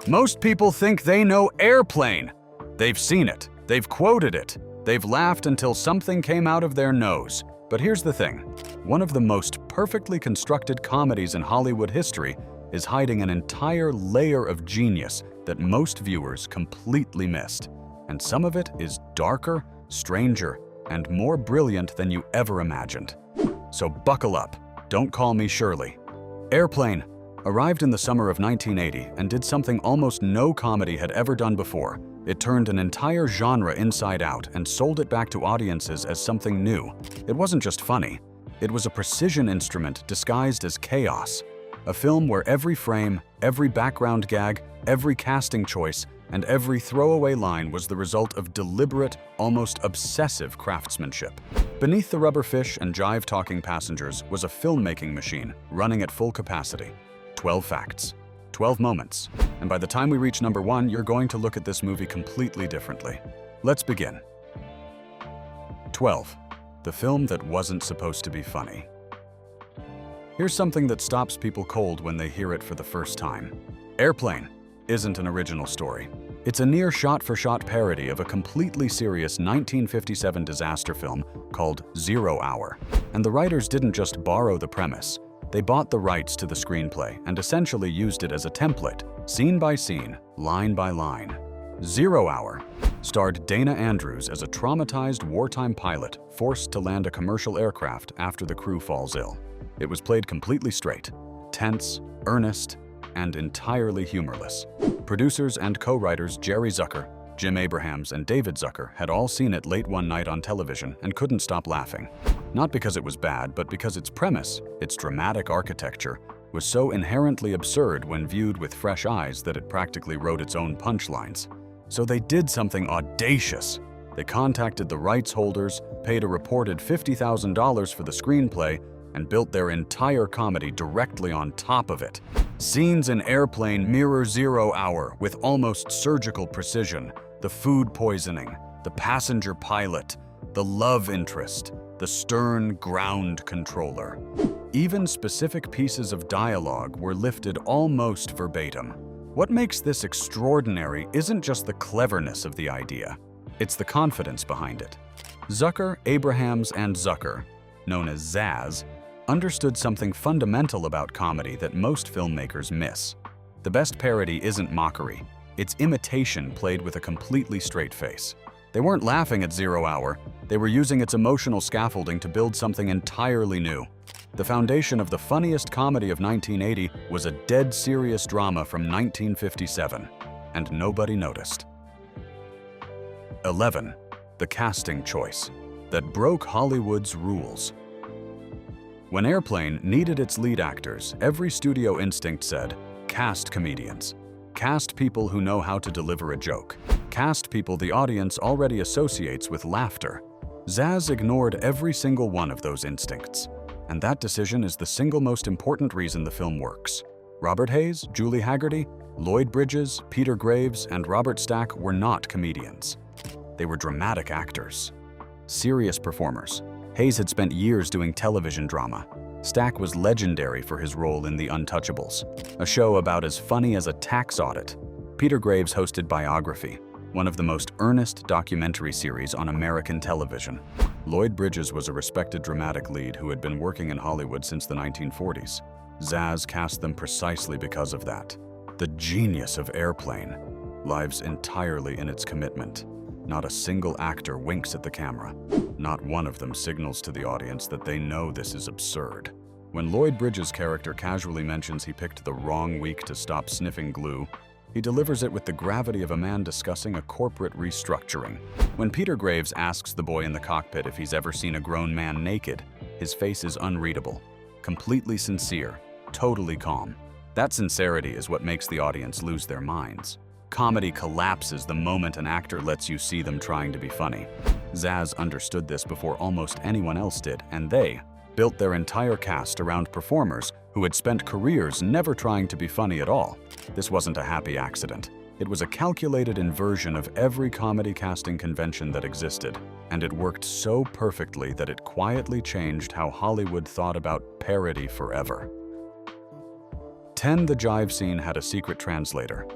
Most people think they know Airplane. They've seen it, they've quoted it, they've laughed until something came out of their nose. But here's the thing, one of the most perfectly constructed comedies in Hollywood history is hiding an entire layer of genius that most viewers completely missed. And some of it is darker, stranger, and more brilliant than you ever imagined. So buckle up, don't call me Shirley. Airplane arrived in the summer of 1980 and did something almost no comedy had ever done before. It turned an entire genre inside out and sold it back to audiences as something new. It wasn't just funny, it was a precision instrument disguised as chaos. A film where every frame, every background gag, every casting choice, and every throwaway line was the result of deliberate, almost obsessive craftsmanship. Beneath the rubber fish and jive-talking passengers was a filmmaking machine running at full capacity. 12 facts, 12 moments, and by the time we reach number 1, you're going to look at this movie completely differently. Let's begin. 12. The film that wasn't supposed to be funny. Here's something that stops people cold when they hear it for the first time. Airplane isn't an original story. It's a near shot-for-shot parody of a completely serious 1957 disaster film called 0 Hour. And the writers didn't just borrow the premise. They bought the rights to the screenplay and essentially used it as a template, scene by scene, line by line. 0 Hour starred Dana Andrews as a traumatized wartime pilot forced to land a commercial aircraft after the crew falls ill. It was played completely straight, tense, earnest, and entirely humorless. Producers and co-writers Jerry Zucker, Jim Abrahams, and David Zucker had all seen it late one night on television and couldn't stop laughing. Not because it was bad, but because its premise, its dramatic architecture, was so inherently absurd when viewed with fresh eyes that it practically wrote its own punchlines. So they did something audacious. They contacted the rights holders, paid a reported $50,000 for the screenplay, and built their entire comedy directly on top of it. Scenes in Airplane mirror 0 Hour with almost surgical precision. The food poisoning, the passenger pilot, the love interest, the stern ground controller. Even specific pieces of dialogue were lifted almost verbatim. What makes this extraordinary isn't just the cleverness of the idea, it's the confidence behind it. Zucker, Abrahams, and Zucker, known as Zaz, understood something fundamental about comedy that most filmmakers miss. The best parody isn't mockery, it's imitation played with a completely straight face. They weren't laughing at 0 Hour, they were using its emotional scaffolding to build something entirely new. The foundation of the funniest comedy of 1980 was a dead serious drama from 1957, and nobody noticed. 11. The casting choice that broke Hollywood's rules. When Airplane needed its lead actors, every studio instinct said, cast comedians. Cast people who know how to deliver a joke. Cast people the audience already associates with laughter. Zaz ignored every single one of those instincts. And that decision is the single most important reason the film works. Robert Hays, Julie Hagerty, Lloyd Bridges, Peter Graves, and Robert Stack were not comedians. They were dramatic actors. Serious performers. Hays had spent years doing television drama. Stack was legendary for his role in The Untouchables, a show about as funny as a tax audit. Peter Graves hosted Biography, one of the most earnest documentary series on American television. Lloyd Bridges was a respected dramatic lead who had been working in Hollywood since the 1940s. Zaz cast them precisely because of that. The genius of Airplane lies entirely in its commitment. Not a single actor winks at the camera. Not one of them signals to the audience that they know this is absurd. When Lloyd Bridges' character casually mentions he picked the wrong week to stop sniffing glue, he delivers it with the gravity of a man discussing a corporate restructuring. When Peter Graves asks the boy in the cockpit if he's ever seen a grown man naked, his face is unreadable, completely sincere, totally calm. That sincerity is what makes the audience lose their minds. Comedy collapses the moment an actor lets you see them trying to be funny. Zaz understood this before almost anyone else did, and they built their entire cast around performers who had spent careers never trying to be funny at all. This wasn't a happy accident. It was a calculated inversion of every comedy casting convention that existed, and it worked so perfectly that it quietly changed how Hollywood thought about parody forever. 10. The jive scene had a secret translator.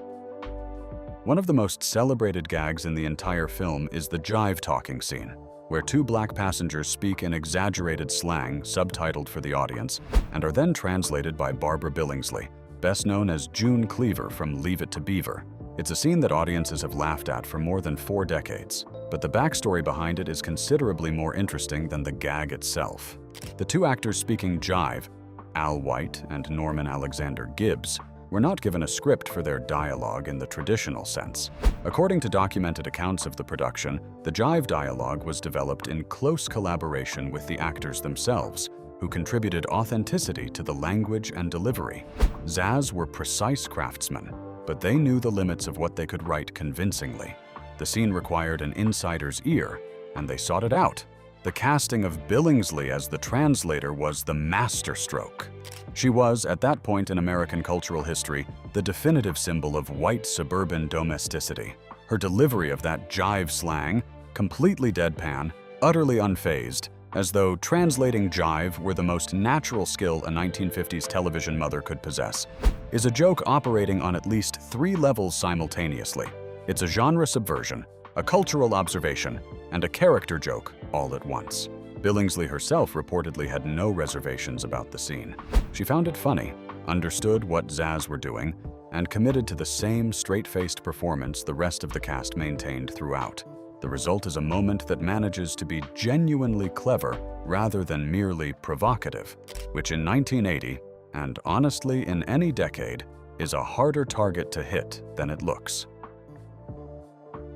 One of the most celebrated gags in the entire film is the jive talking scene, where two black passengers speak in exaggerated slang subtitled for the audience and are then translated by Barbara Billingsley, best known as June Cleaver from Leave It to Beaver. It's a scene that audiences have laughed at for more than 4 decades, but the backstory behind it is considerably more interesting than the gag itself. The two actors speaking jive, Al White and Norman Alexander Gibbs, were not given a script for their dialogue in the traditional sense. According to documented accounts of the production, the jive dialogue was developed in close collaboration with the actors themselves, who contributed authenticity to the language and delivery. Zaz were precise craftsmen, but they knew the limits of what they could write convincingly. The scene required an insider's ear, and they sought it out. The casting of Billingsley as the translator was the masterstroke. She was, at that point in American cultural history, the definitive symbol of white suburban domesticity. Her delivery of that jive slang, completely deadpan, utterly unfazed, as though translating jive were the most natural skill a 1950s television mother could possess, is a joke operating on at least 3 levels simultaneously. It's a genre subversion, a cultural observation, and a character joke all at once. Billingsley herself reportedly had no reservations about the scene. She found it funny, understood what Zaz were doing, and committed to the same straight-faced performance the rest of the cast maintained throughout. The result is a moment that manages to be genuinely clever rather than merely provocative, which in 1980, and honestly in any decade, is a harder target to hit than it looks.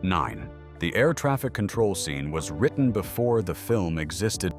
9. The air traffic control scene was written before the film existed.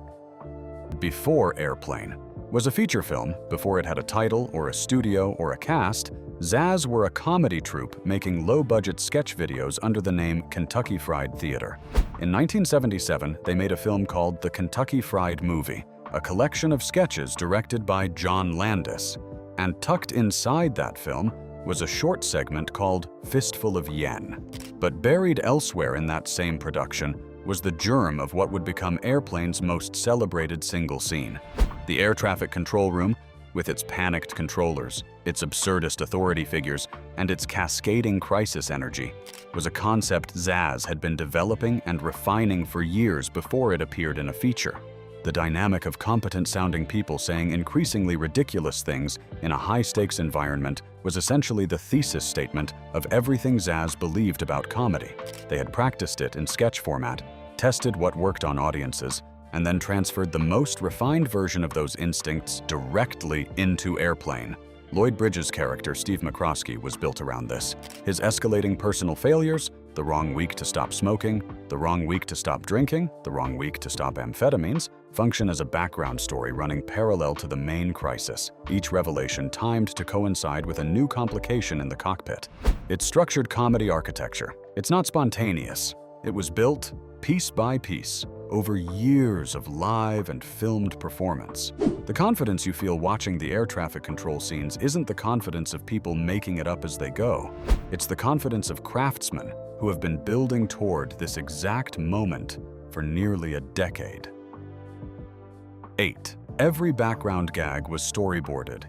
Before Airplane was a feature film, before it had a title or a studio or a cast, Zaz were a comedy troupe making low-budget sketch videos under the name Kentucky Fried Theater. In 1977, they made a film called The Kentucky Fried Movie, a collection of sketches directed by John Landis. And tucked inside that film was a short segment called Fistful of Yen. But buried elsewhere in that same production was the germ of what would become Airplane's most celebrated single scene. The air traffic control room, with its panicked controllers, its absurdist authority figures, and its cascading crisis energy, was a concept Zaz had been developing and refining for years before it appeared in a feature. The dynamic of competent-sounding people saying increasingly ridiculous things in a high-stakes environment was essentially the thesis statement of everything Zaz believed about comedy. They had practiced it in sketch format, tested what worked on audiences, and then transferred the most refined version of those instincts directly into Airplane. Lloyd Bridges' character, Steve McCroskey, was built around this. His escalating personal failures, the wrong week to stop smoking, the wrong week to stop drinking, the wrong week to stop amphetamines, function as a background story running parallel to the main crisis, each revelation timed to coincide with a new complication in the cockpit. It's structured comedy architecture. It's not spontaneous. It was built, piece by piece, over years of live and filmed performance. The confidence you feel watching the air traffic control scenes isn't the confidence of people making it up as they go. It's the confidence of craftsmen who have been building toward this exact moment for nearly a decade. 8. Every background gag was storyboarded.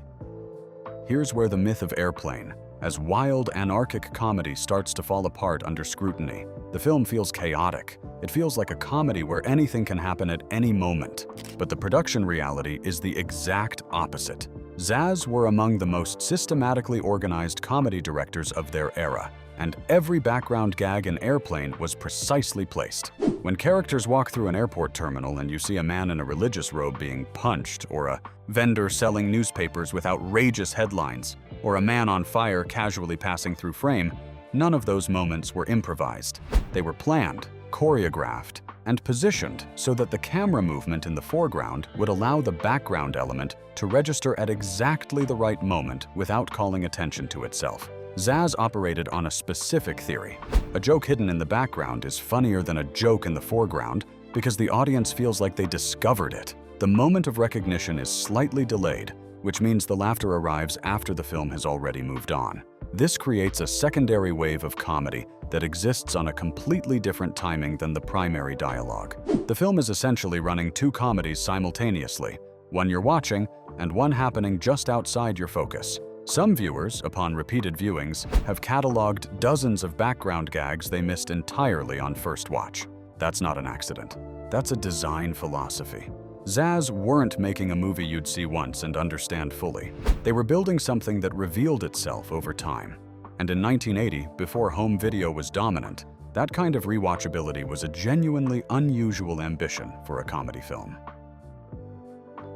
Here's where the myth of Airplane, as wild, anarchic comedy starts to fall apart under scrutiny. The film feels chaotic. It feels like a comedy where anything can happen at any moment. But the production reality is the exact opposite. Zaz were among the most systematically organized comedy directors of their era, and every background gag in Airplane was precisely placed. When characters walk through an airport terminal and you see a man in a religious robe being punched, or a vendor selling newspapers with outrageous headlines, or a man on fire casually passing through frame, none of those moments were improvised. They were planned, choreographed, and positioned so that the camera movement in the foreground would allow the background element to register at exactly the right moment without calling attention to itself. Zaz operated on a specific theory. A joke hidden in the background is funnier than a joke in the foreground because the audience feels like they discovered it. The moment of recognition is slightly delayed, which means the laughter arrives after the film has already moved on. This creates a secondary wave of comedy that exists on a completely different timing than the primary dialogue. The film is essentially running 2 comedies simultaneously, one you're watching and one happening just outside your focus. Some viewers, upon repeated viewings, have cataloged dozens of background gags they missed entirely on first watch. That's not an accident. That's a design philosophy. Zaz weren't making a movie you'd see once and understand fully. They were building something that revealed itself over time. And in 1980, before home video was dominant, that kind of rewatchability was a genuinely unusual ambition for a comedy film.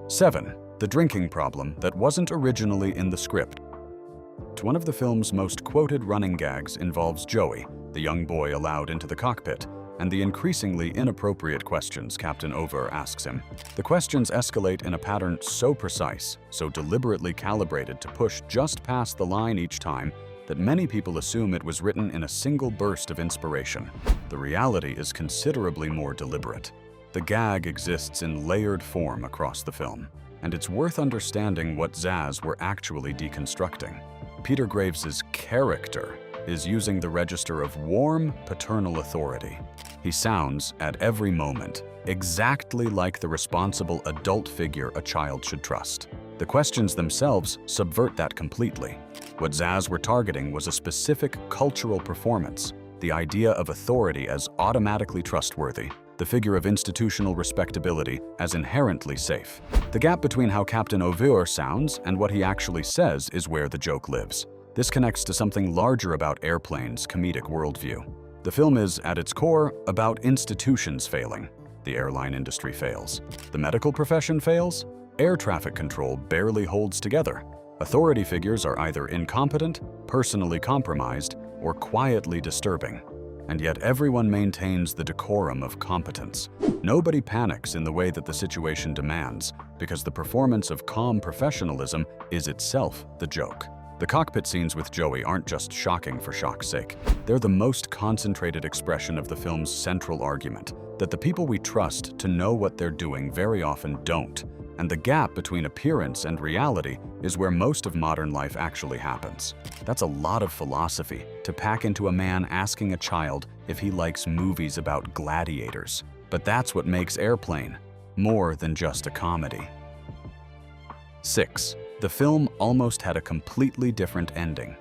7. The drinking problem that wasn't originally in the script. One of the film's most quoted running gags involves Joey, the young boy allowed into the cockpit, and the increasingly inappropriate questions Captain Over asks him. The questions escalate in a pattern so precise, so deliberately calibrated to push just past the line each time, that many people assume it was written in a single burst of inspiration. The reality is considerably more deliberate. The gag exists in layered form across the film, and it's worth understanding what Zaz were actually deconstructing. Peter Graves's character is using the register of warm, paternal authority. He sounds, at every moment, exactly like the responsible adult figure a child should trust. The questions themselves subvert that completely. What Zaz were targeting was a specific cultural performance, the idea of authority as automatically trustworthy, the figure of institutional respectability as inherently safe. The gap between how Captain Over sounds and what he actually says is where the joke lives. This connects to something larger about Airplane's comedic worldview. The film is, at its core, about institutions failing. The airline industry fails. The medical profession fails. Air traffic control barely holds together. Authority figures are either incompetent, personally compromised, or quietly disturbing. And yet everyone maintains the decorum of competence. Nobody panics in the way that the situation demands, because the performance of calm professionalism is itself the joke. The cockpit scenes with Joey aren't just shocking for shock's sake. They're the most concentrated expression of the film's central argument, that the people we trust to know what they're doing very often don't, and the gap between appearance and reality is where most of modern life actually happens. That's a lot of philosophy to pack into a man asking a child if he likes movies about gladiators. But that's what makes Airplane more than just a comedy. 6. The film almost had a completely different ending.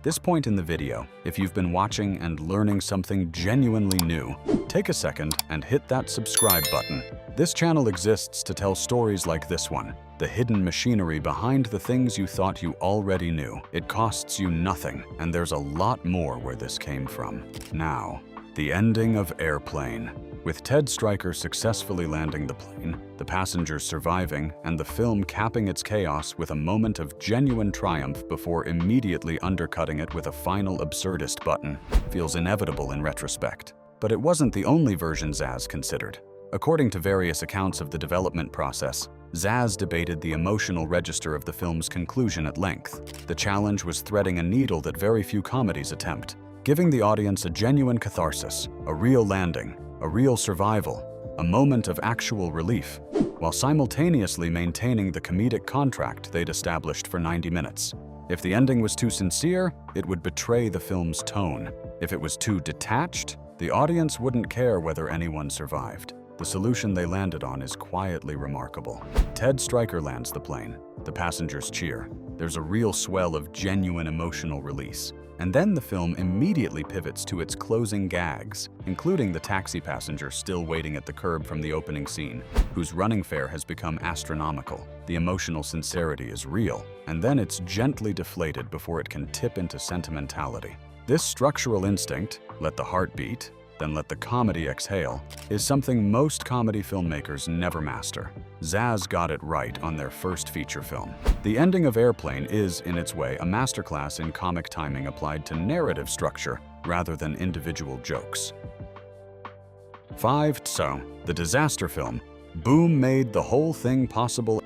This point in the video, if you've been watching and learning something genuinely new, take a second and hit that subscribe button. This channel exists to tell stories like this one, the hidden machinery behind the things you thought you already knew. It costs you nothing, and there's a lot more where this came from. Now, the ending of Airplane. With Ted Stryker successfully landing the plane, the passengers surviving, and the film capping its chaos with a moment of genuine triumph before immediately undercutting it with a final absurdist button, feels inevitable in retrospect. But it wasn't the only version Zaz considered. According to various accounts of the development process, Zaz debated the emotional register of the film's conclusion at length. The challenge was threading a needle that very few comedies attempt, giving the audience a genuine catharsis, a real landing, a real survival, a moment of actual relief, while simultaneously maintaining the comedic contract they'd established for 90 minutes. If the ending was too sincere, it would betray the film's tone. If it was too detached, the audience wouldn't care whether anyone survived. The solution they landed on is quietly remarkable. Ted Stryker lands the plane. The passengers cheer. There's a real swell of genuine emotional release. And then the film immediately pivots to its closing gags, including the taxi passenger still waiting at the curb from the opening scene, whose running fare has become astronomical. The emotional sincerity is real, and then it's gently deflated before it can tip into sentimentality. This structural instinct, let the heart beat, then let the comedy exhale, is something most comedy filmmakers never master. Zaz got it right on their first feature film. The ending of Airplane is, in its way, a masterclass in comic timing applied to narrative structure rather than individual jokes. 5. So, the disaster film. Boom made the whole thing possible.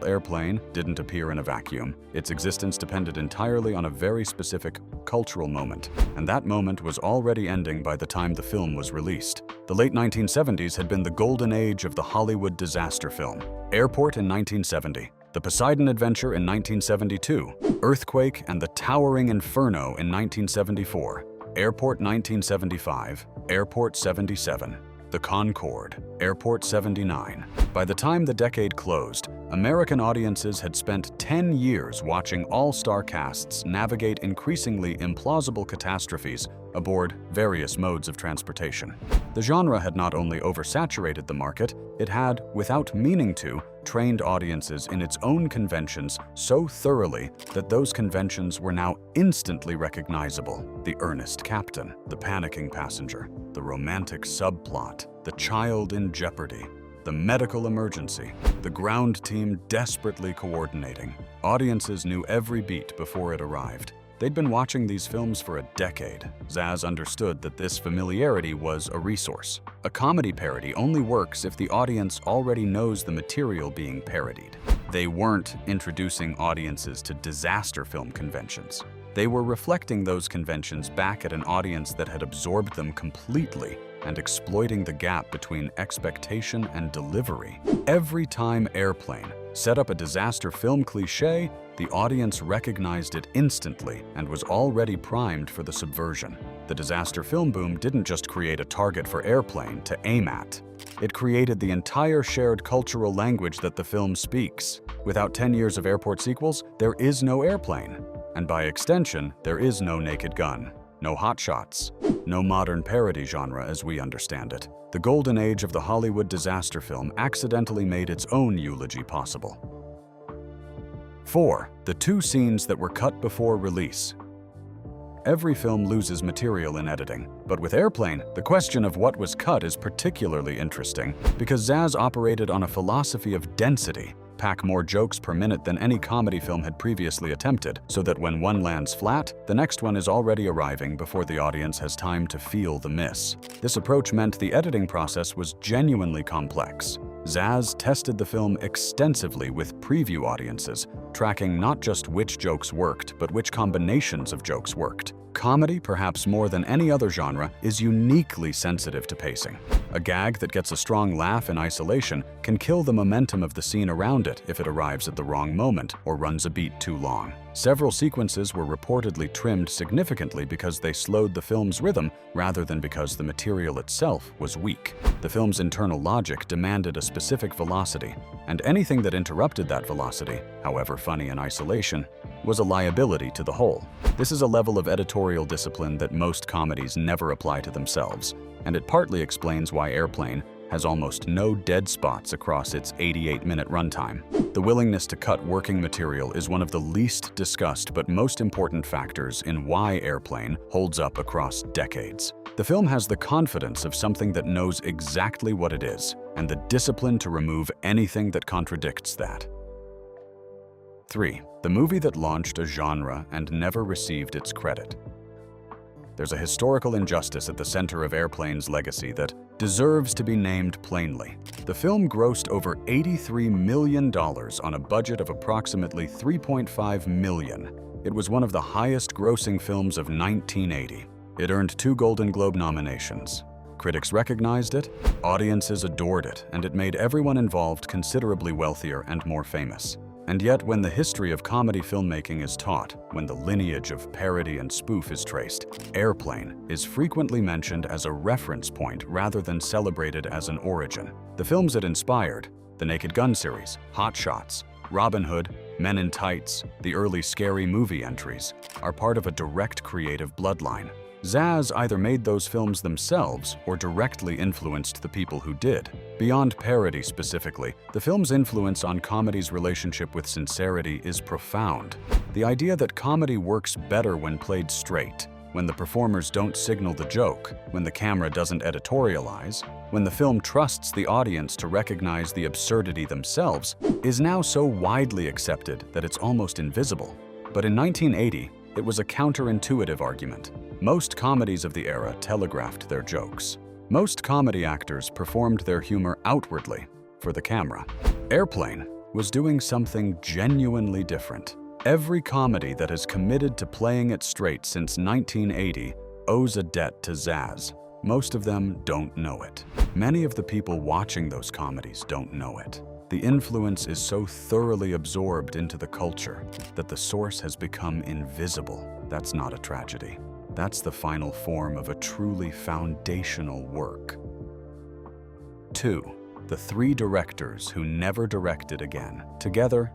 Airplane didn't appear in a vacuum. Its existence depended entirely on a very specific cultural moment, and that moment was already ending by the time the film was released. The late 1970s had been the golden age of the Hollywood disaster film. Airport in 1970, The Poseidon Adventure in 1972, Earthquake and the Towering Inferno in 1974, Airport 1975, Airport 77, The Concorde, Airport 79. By the time the decade closed, American audiences had spent 10 years watching all-star casts navigate increasingly implausible catastrophes aboard various modes of transportation. The genre had not only oversaturated the market, it had, without meaning to, trained audiences in its own conventions so thoroughly that those conventions were now instantly recognizable. The earnest captain, the panicking passenger, the romantic subplot, the child in jeopardy, the medical emergency, the ground team desperately coordinating. Audiences knew every beat before it arrived. They'd been watching these films for a decade. Zaz understood that this familiarity was a resource. A comedy parody only works if the audience already knows the material being parodied. They weren't introducing audiences to disaster film conventions. They were reflecting those conventions back at an audience that had absorbed them completely and exploiting the gap between expectation and delivery. Every time Airplane set up a disaster film cliché, the audience recognized it instantly and was already primed for the subversion. The disaster film boom didn't just create a target for Airplane to aim at. It created the entire shared cultural language that the film speaks. Without 10 years of airport sequels, there is no Airplane. And by extension, there is no Naked Gun, no Hot Shots, no modern parody genre as we understand it. The golden age of the Hollywood disaster film accidentally made its own eulogy possible. 4. The two scenes that were cut before release. Every film loses material in editing, but with Airplane, the question of what was cut is particularly interesting because Zaz operated on a philosophy of density. Pack more jokes per minute than any comedy film had previously attempted, so that when one lands flat, the next one is already arriving before the audience has time to feel the miss. This approach meant the editing process was genuinely complex. Zaz tested the film extensively with preview audiences, tracking not just which jokes worked, but which combinations of jokes worked. Comedy, perhaps more than any other genre, is uniquely sensitive to pacing. A gag that gets a strong laugh in isolation can kill the momentum of the scene around it if it arrives at the wrong moment or runs a beat too long. Several sequences were reportedly trimmed significantly because they slowed the film's rhythm rather than because the material itself was weak. The film's internal logic demanded a specific velocity, and anything that interrupted that velocity, however funny in isolation, was a liability to the whole. This is a level of editorial discipline that most comedies never apply to themselves, and it partly explains why Airplane has almost no dead spots across its 88-minute runtime. The willingness to cut working material is one of the least discussed but most important factors in why Airplane holds up across decades. The film has the confidence of something that knows exactly what it is, and the discipline to remove anything that contradicts that. 3. The movie that launched a genre and never received its credit. There's a historical injustice at the center of Airplane's legacy that deserves to be named plainly. The film grossed over $83 million on a budget of approximately $3.5 million. It was one of the highest-grossing films of 1980. It earned 2 Golden Globe nominations. Critics recognized it, audiences adored it, and it made everyone involved considerably wealthier and more famous. And yet, when the history of comedy filmmaking is taught, when the lineage of parody and spoof is traced, Airplane is frequently mentioned as a reference point rather than celebrated as an origin. The films it inspired, the Naked Gun series, Hot Shots, Robin Hood, Men in Tights, the early Scary Movie entries, are part of a direct creative bloodline. Zaz either made those films themselves or directly influenced the people who did. Beyond parody specifically, the film's influence on comedy's relationship with sincerity is profound. The idea that comedy works better when played straight, when the performers don't signal the joke, when the camera doesn't editorialize, when the film trusts the audience to recognize the absurdity themselves, is now so widely accepted that it's almost invisible. But in 1980, it was a counterintuitive argument. Most comedies of the era telegraphed their jokes. Most comedy actors performed their humor outwardly, for the camera. Airplane was doing something genuinely different. Every comedy that has committed to playing it straight since 1980 owes a debt to Zaz. Most of them don't know it. Many of the people watching those comedies don't know it. The influence is so thoroughly absorbed into the culture that the source has become invisible. That's not a tragedy. That's the final form of a truly foundational work. 2. the three directors who never directed again. Together,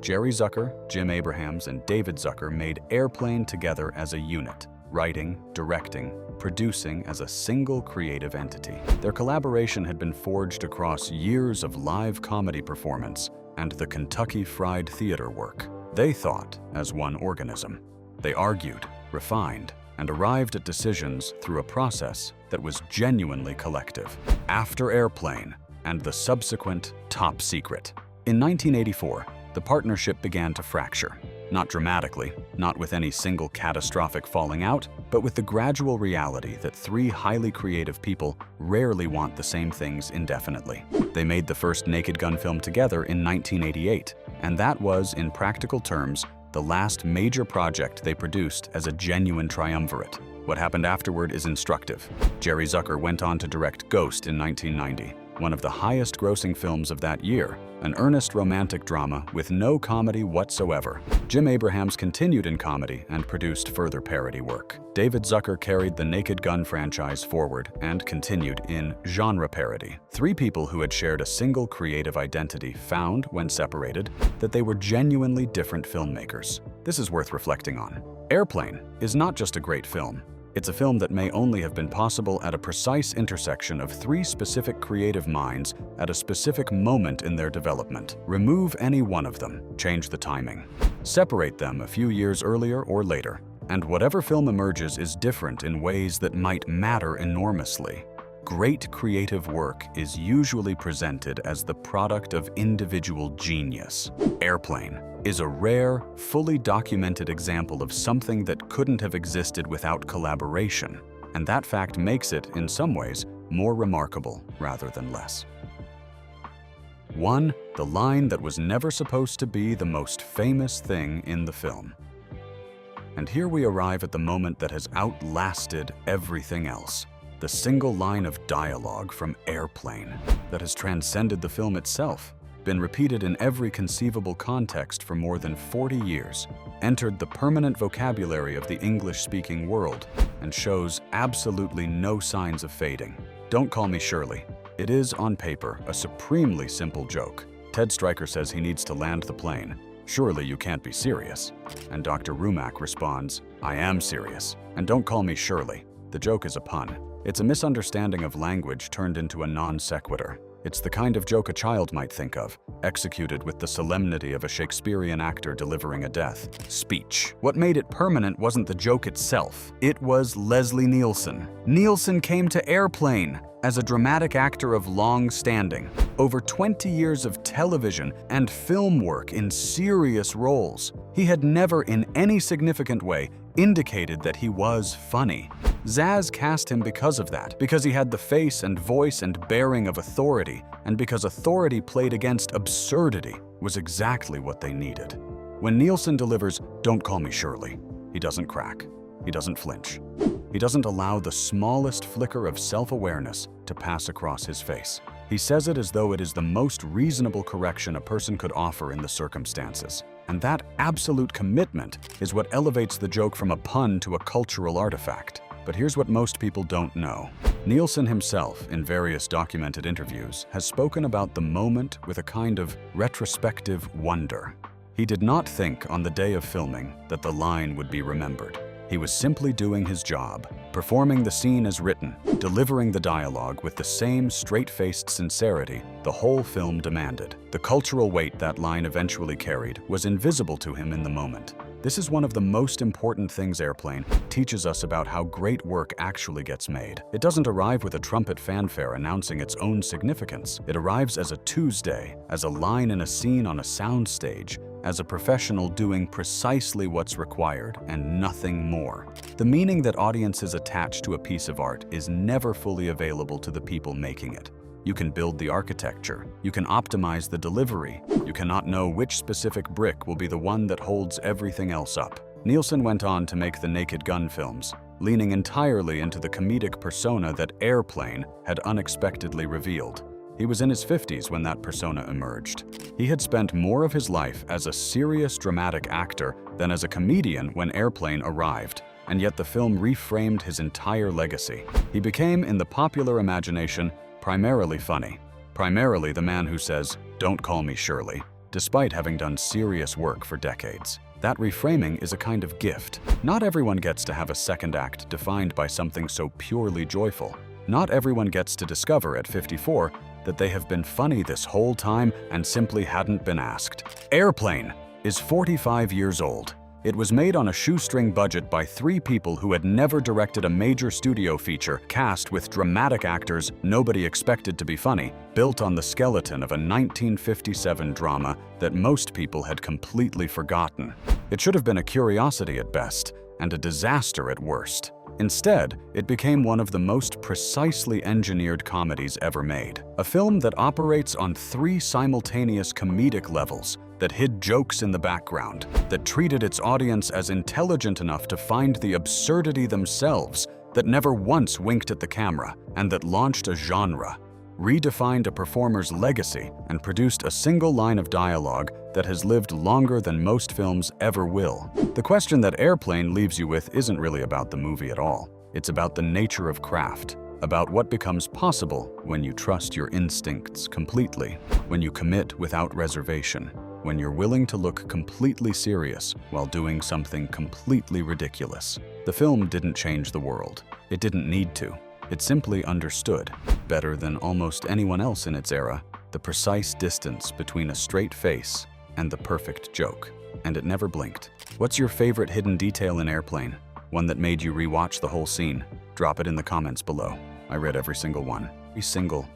Jerry Zucker, Jim Abrahams, and David Zucker made Airplane together as a unit, writing, directing, producing as a single creative entity. Their collaboration had been forged across years of live comedy performance and the Kentucky Fried Theater work. They thought as one organism. They argued, refined, and arrived at decisions through a process that was genuinely collective. After Airplane and the subsequent Top Secret. In 1984, the partnership began to fracture. Not dramatically, not with any single catastrophic falling out, but with the gradual reality that three highly creative people rarely want the same things indefinitely. They made the first Naked Gun film together in 1988, and that was, in practical terms, the last major project they produced as a genuine triumvirate. What happened afterward is instructive. Jerry Zucker went on to direct Ghost in 1990, one of the highest-grossing films of that year, an earnest romantic drama with no comedy whatsoever. Jim Abrahams continued in comedy and produced further parody work. David Zucker carried the Naked Gun franchise forward and continued in genre parody. Three people who had shared a single creative identity found, when separated, that they were genuinely different filmmakers. This is worth reflecting on. Airplane is not just a great film. It's a film that may only have been possible at a precise intersection of three specific creative minds at a specific moment in their development. Remove any one of them, change the timing. Separate them a few years earlier or later, and whatever film emerges is different in ways that might matter enormously. Great creative work is usually presented as the product of individual genius. Airplane is a rare, fully documented example of something that couldn't have existed without collaboration, and that fact makes it, in some ways, more remarkable rather than less. 1. The line that was never supposed to be the most famous thing in the film. And here we arrive at the moment that has outlasted everything else. The single line of dialogue from Airplane that has transcended the film itself, been repeated in every conceivable context for more than 40 years, entered the permanent vocabulary of the English-speaking world, and shows absolutely no signs of fading. Don't call me Shirley. It is, on paper, a supremely simple joke. Ted Stryker says he needs to land the plane. Surely you can't be serious. And Dr. Rumack responds, I am serious. And don't call me Shirley. The joke is a pun. It's a misunderstanding of language turned into a non sequitur. It's the kind of joke a child might think of, executed with the solemnity of a Shakespearean actor delivering a death speech. What made it permanent wasn't the joke itself. It was Leslie Nielsen. Nielsen came to Airplane as a dramatic actor of long standing. Over 20 years of television and film work in serious roles. He had never in any significant way indicated that he was funny. Zaz cast him because of that, because he had the face and voice and bearing of authority, and because authority played against absurdity was exactly what they needed. When Nielsen delivers, "Don't call me Shirley," he doesn't crack. He doesn't flinch. He doesn't allow the smallest flicker of self-awareness to pass across his face. He says it as though it is the most reasonable correction a person could offer in the circumstances. And that absolute commitment is what elevates the joke from a pun to a cultural artifact. But here's what most people don't know. Nielsen himself, in various documented interviews, has spoken about the moment with a kind of retrospective wonder. He did not think on the day of filming that the line would be remembered. He was simply doing his job, performing the scene as written, delivering the dialogue with the same straight-faced sincerity the whole film demanded. The cultural weight that line eventually carried was invisible to him in the moment. This is one of the most important things Airplane teaches us about how great work actually gets made. It doesn't arrive with a trumpet fanfare announcing its own significance. It arrives as a Tuesday, as a line in a scene on a soundstage, as a professional doing precisely what's required and nothing more. The meaning that audiences attach to a piece of art is never fully available to the people making it. You can build the architecture, you can optimize the delivery, you cannot know which specific brick will be the one that holds everything else up. Nielsen went on to make the Naked Gun films, leaning entirely into the comedic persona that Airplane had unexpectedly revealed. He was in his 50s when that persona emerged. He had spent more of his life as a serious dramatic actor than as a comedian when Airplane arrived, and yet the film reframed his entire legacy. He became, in the popular imagination, primarily funny. primarily the man who says, "Don't call me Shirley," despite having done serious work for decades. That reframing is a kind of gift. Not everyone gets to have a second act defined by something so purely joyful. Not everyone gets to discover at 54 that they have been funny this whole time and simply hadn't been asked. Airplane is 45 years old. It was made on a shoestring budget by 3 people who had never directed a major studio feature, cast with dramatic actors nobody expected to be funny, built on the skeleton of a 1957 drama that most people had completely forgotten. It should have been a curiosity at best, and a disaster at worst. Instead, it became one of the most precisely engineered comedies ever made. A film that operates on 3 simultaneous comedic levels, that hid jokes in the background, that treated its audience as intelligent enough to find the absurdity themselves, that never once winked at the camera, and that launched a genre, redefined a performer's legacy, and produced a single line of dialogue that has lived longer than most films ever will. The question that Airplane leaves you with isn't really about the movie at all. It's about the nature of craft, about what becomes possible when you trust your instincts completely, when you commit without reservation, when you're willing to look completely serious while doing something completely ridiculous. The film didn't change the world. It didn't need to. It simply understood, better than almost anyone else in its era, the precise distance between a straight face and the perfect joke. And it never blinked. What's your favorite hidden detail in Airplane? One that made you rewatch the whole scene? Drop it in the comments below. I read every single one. Every single